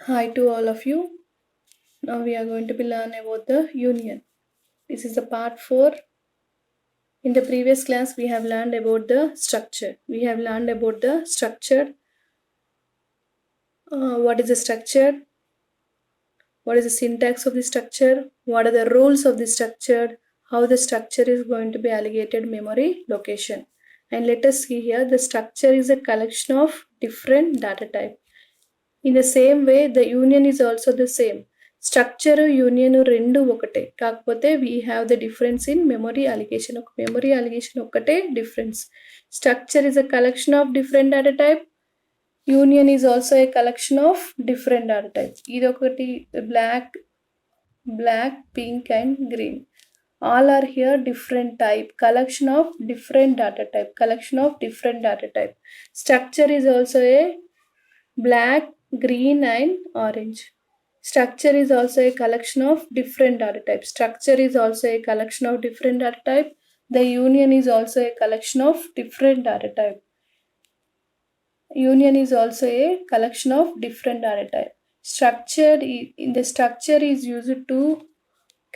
Hi to all of you. Now we are going to be learn about the union. This is the part 4. In the previous class we have learned about the structure. We have learned about the structure. What is the structure? What is the syntax of the structure? What are the rules of the structure? How the structure is going to be allocated memory location. And let us see here, the structure is a collection of different data type. In the same way, the union is also the same. Structure union రెండు ఒకటే, కాకపోతే we have the difference in memory allocation. ఒక memory allocation ఒకటే difference. Structure is a collection of different data type. Union is also a collection of different data types. ఇది ఒకటి black, pink and green. All are here different type, collection of different data type, collection of different data type. Structure is also a black, green and orange. Structure is also a collection of different data type. Structure is also a collection of different data type. The union is also a collection of different data type. Union is also a collection of different data type. The structure is used to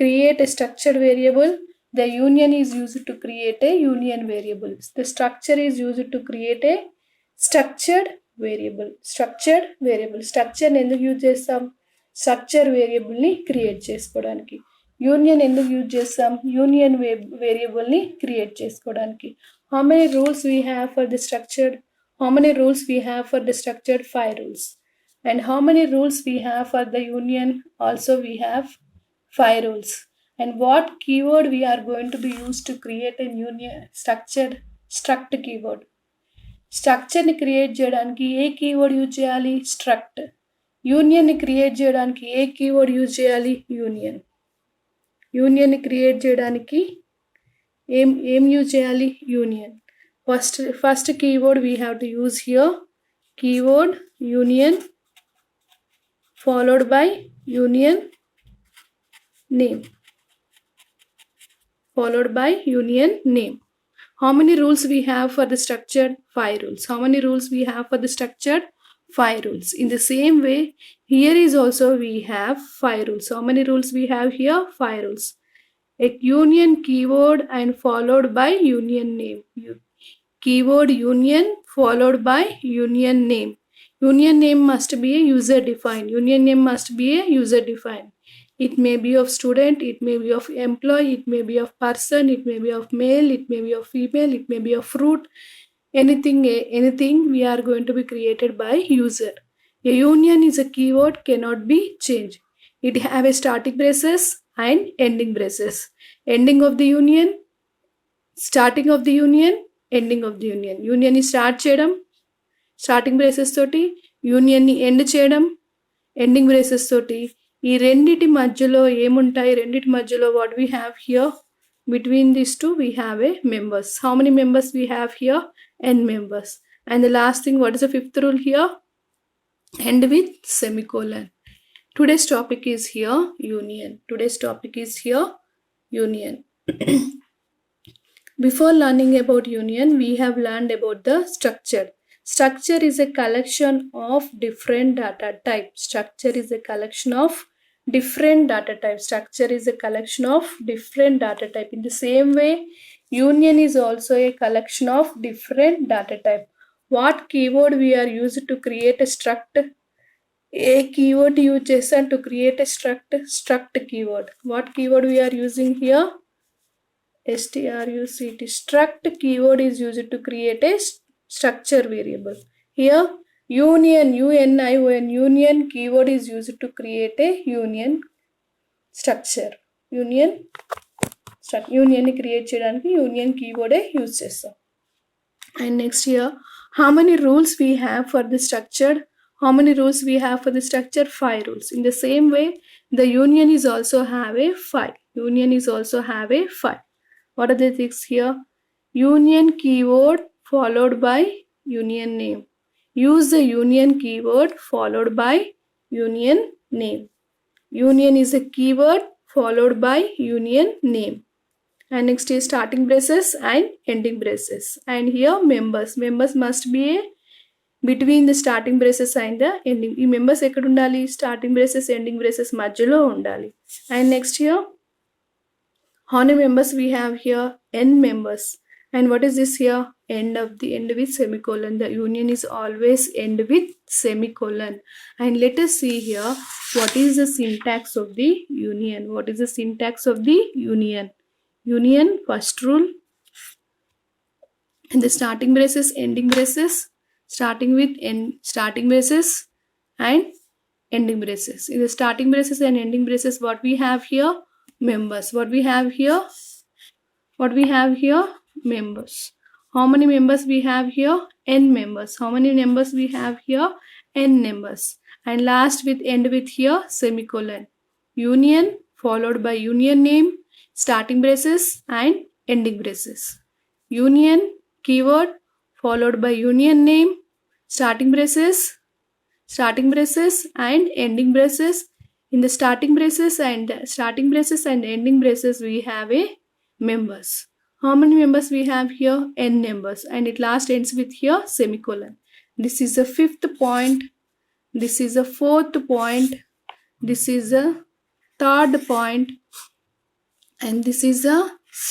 create a structured variable. The union is used to create a union variable. The structure is used to create a structured variable. Structure ఎందుకు use చేస్తాం? Structure వేరియబుల్ని create చేసుకోవడానికి. Union ఎందుకు use చేస్తాం? Union వేరియబుల్ని create చేసుకోవడానికి. How many rules we have for the structured? How many rules we have for the structured? 5 rules. And how many rules we have for the union? Also we have 5 rules. And what keyword we are going to be used to create a union struct keyword? Structure ni create cheyadaniki A keyword use చేయాలి? Struct. Union ని create చేయడానికి ఏ keyword use చేయాలి? Union. Union ని create చేయడానికి ఏం use చేయాలి? Union. First keyword we have to use here, keyword union followed by union name. How many rules we have for the structured? 5 rules. How many rules we have for the structured? 5 rules. In the same way, here is also we have 5 rules. How many rules we have here? 5 rules. A union keyword and followed by union name. Keyword union followed by union name. Union name must be a user defined. It may be of student, it may be of employee, it may be of person, it may be of male, it may be of female, it may be of fruit. Anything we are going to be created by user. A union is a keyword, cannot be changed. It have a starting braces and ending braces. Ending of the union, starting of the union, ending of the union. Union ni start చేయడం starting braces తోటి, union ని end చేయడం ending braces తోటి. ఈ రెండిటి మధ్యలో ఏముంటాయి? రెండిటి మధ్యలో what we have here? Between this two we have a members. How many members we have here? n members. And the last thing, what is the fifth rule here? End with semicolon. Today's topic is here union. Before learning about union, we have learned about the structure. Structure is a collection of different data types. In the same way, union is also a collection of different data type. What keyword we are used to create a struct? A keyword use చేస్తాం to create a struct keyword. What keyword we are using here? struct. Struct keyword is used to create a structure variable. Here union keyword is used to create a union structure. Union ని create చేయడానికి union keyword use చేస్తాం. And next here, how many rules we have for the structure? 5 rules. In the same way, the union is also have a 5. What are the things here? Union keyword followed by union name. Use the union keyword followed by union name. Union is a keyword followed by union name. And next is starting braces and ending braces. And here members must be a between the starting braces and the ending. ఈ members ఎక్కడ ఉండాలి? Starting braces ending braces మధ్యలో ఉండాలి. And next here how many members we have here? N members. And what is this here? End with semicolon. The union is always end with semicolon. And let us see here what is the syntax of the union. What is the syntax of the union? Union, first rule, and the starting braces, ending braces, starting with starting braces and ending braces. In the starting braces and ending braces, what we have here? Members. What we have here? Members. How many members we have here? N members. How many members we have here? N members. And last with end with here semicolon. Union followed by union name, starting braces and ending braces. Union keyword followed by union name, starting braces and ending braces. In the starting braces and ending braces, we have a members. How many members we have here? N members. And it last ends with here semicolon. This is the fifth point. This is the fourth point. This is the third point. And this is the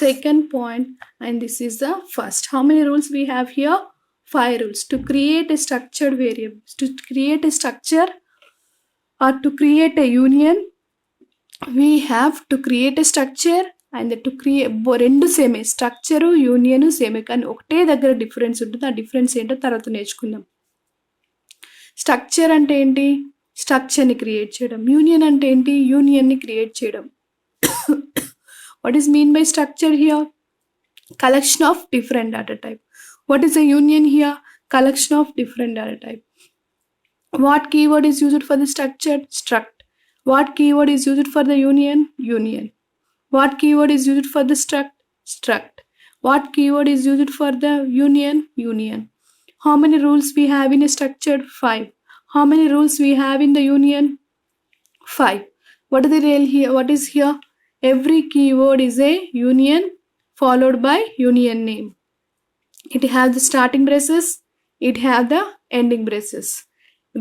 second point. And this is the first. How many rules we have here? 5 rules. To create a structured variable, to create a structure or to create a union, we have to create a structure and to create రెండు సేమే, structure union సేమే, కానీ ఒకటే దగ్గర difference ఉంటుంది. ఆ difference ఏంటో తర్వాత నేర్చుకుందాం. స్ట్రక్చర్ అంటే ఏంటి? స్ట్రక్చర్ని క్రియేట్ చేయడం. యూనియన్ అంటే ఏంటి? యూనియన్ని క్రియేట్ చేయడం. What is mean by structure here? Collection of different data type. What is the union here? Collection of different data type. What keyword is used for the structure? Struct. What keyword is used for the union? Union. What keyword is used for the struct? Struct. What keyword is used for the union? Union. How many rules we have in a structure? 5. How many rules we have in the union? 5. What is the real here? What is here? Every keyword is a union followed by union name. It has the starting braces. It have the ending braces.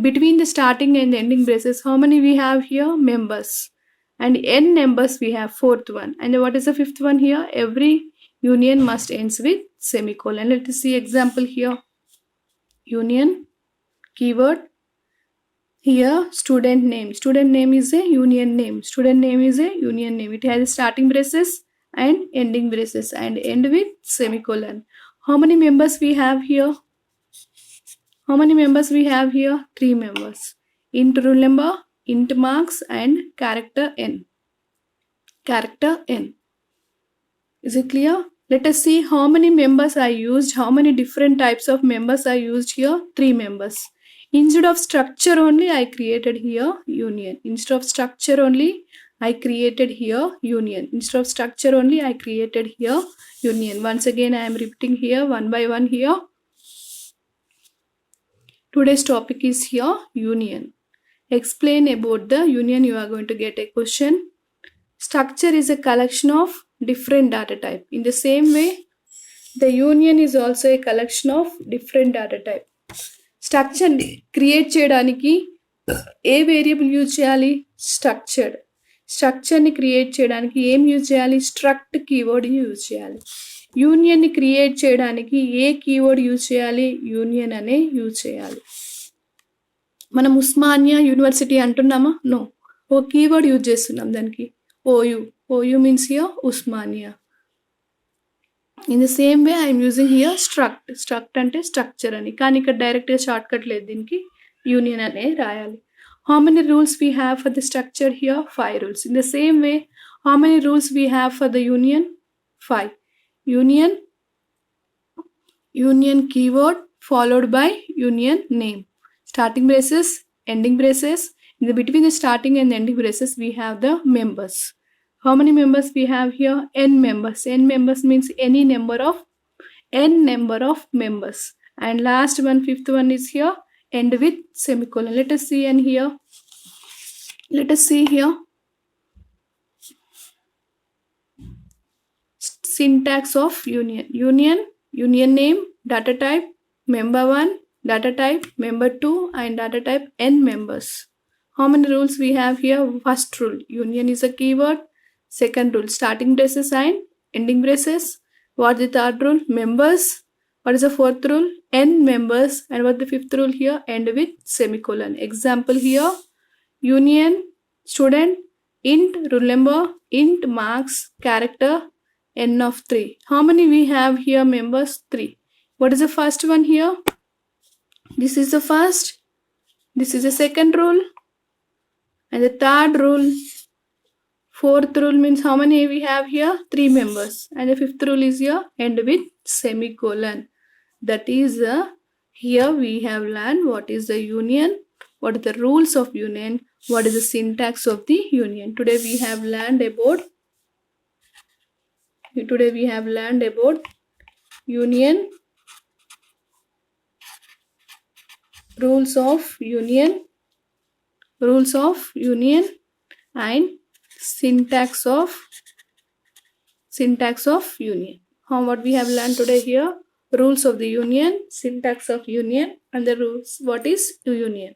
Between the starting and the ending braces, how many we have here? Members. And n members we have, fourth one. And what is the fifth one here? Every union must ends with semicolon. Let us see example here. Union keyword. Here student name. Student name is a union name. Student name is a union name. It has starting braces and ending braces and end with semicolon. How many members we have here? How many members we have here? 3 members. Int rule number, int marks and character n. Character n. Is it clear? Let us see how many members are used. How many different types of members are used here? 3 members. Instead of structure only, I created here union. Instead of structure only, I created here union. Instead of structure only, I created here union. Once again, I am repeating here one by one here. Today's topic is here union. Explain about the union. You are going to get a question. Structure is a collection of different data type. In the same way, the union is also a collection of different data type. Structure create చేయడానికి ఏ variable use చేయాలి? Structured. స్ట్రక్చర్ని create చేయడానికి ఏం use చేయాలి? Struct కీవర్డ్ని use చేయాలి. యూనియన్ని create చేయడానికి ఏ keyword use చేయాలి? Union అనే use చేయాలి. మనం ఉస్మానియా యూనివర్సిటీ అంటున్నామా? నో, ఓ కీవర్డ్ యూజ్ చేస్తున్నాం దానికి. OU. OU means here Osmania. In the same way I'm using here struct. Struct అంటే స్ట్రక్చర్ అని, కానీ ఇక్కడ డైరెక్ట్గా షార్ట్ కట్ లేదు, దీనికి యూనియన్ అనే రాయాలి. How many rules we have for the structure here? 5 rules. In the same way, how many rules we have for the union? 5. Union keyword followed by union name. Starting braces, ending braces. In the between the starting and ending braces, we have the members. How many members we have here? N members. N members means any number of n number of members. And last one, fifth one is here, end with semicolon. Let us see and here. Let us see here. Syntax of union. Union name, data type, member 1, data type member 2 and data type n members. How many rules we have here? First rule, union is a keyword. Second rule, starting braces and ending braces. What is the third rule? Members. What is the fourth rule? N members. And what is the fifth rule here? End with semicolon. Example here, union, student, int, roll number, int, marks, character, n of 3. How many we have here members? 3. What is the first one here? This is the first. This is the second rule. And the third rule. Fourth rule means how many we have here? 3 members. And the fifth rule is here, end with semicolon. That is, here we have learned what is the union, what are the rules of union, what is the syntax of the union. Today we have learned about union, rules of union, and syntax of union. What we have learned today here? Rules of the union, syntax of union, and the rules. What is union?